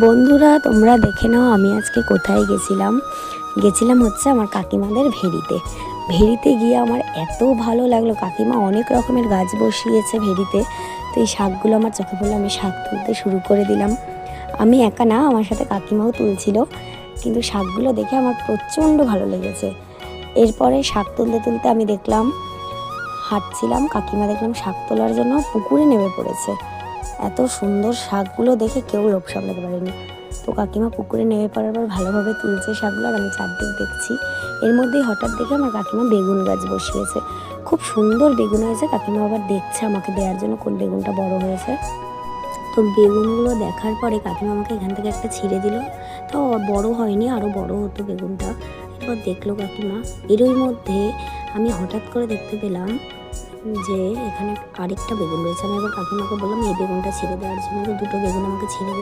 বন্ধুরা, তোমরা দেখে নাও আমি আজকে কোথায় গেছিলাম হচ্ছে আমার কাকিমাদের ভেড়িতে গিয়ে আমার এত ভালো লাগলো। কাকিমা অনেক রকমের গাছ বসিয়েছে ভেড়িতে। তো এই শাকগুলো আমার চোখে পড়লো, আমি শাক তুলতে শুরু করে দিলাম। আমি একা না, আমার সাথে কাকিমাও তুলছিল, কিন্তু শাকগুলো দেখে আমার প্রচণ্ড ভালো লেগেছে। এরপরে শাক তুলতে তুলতে আমি দেখলাম, হাঁটছিলাম, কাকিমা দেখলাম শাক তোলার জন্য পুকুরে নেমে পড়েছে। এত সুন্দর শাকগুলো দেখে কেউ লোভ সামলাতে পারেনি। তো কাকিমা পুকুরে নেমে পড়ার পর ভালোভাবে তুলছে শাকগুলো, আর আমি চারদিক দেখছি। এর মধ্যেই হঠাৎ দেখে আমার কাকিমা বেগুন গাছ বসিয়েছে। খুব সুন্দর বেগুন হয়েছে। কাকিমা আবার দেখছে আমাকে দেওয়ার জন্য কোন বেগুনটা বড় হয়েছে। তো বেগুনগুলো দেখার পরে কাকিমা আমাকে এখান থেকে একটা ছিঁড়ে দিল। তো বড় হয়নি, আরও বড় হতো বেগুনটা। এরপর দেখলো কাকিমা। এরই মধ্যে আমি হঠাৎ করে দেখতে পেলাম যে এখানে আরেকটা বেগুন রয়েছে। আমি এবার কাকিমাকে বললাম এই বেগুনটা ছিঁড়ে দেওয়ার জন্য। তো দুটো বেগুন আমাকে ছিঁড়ে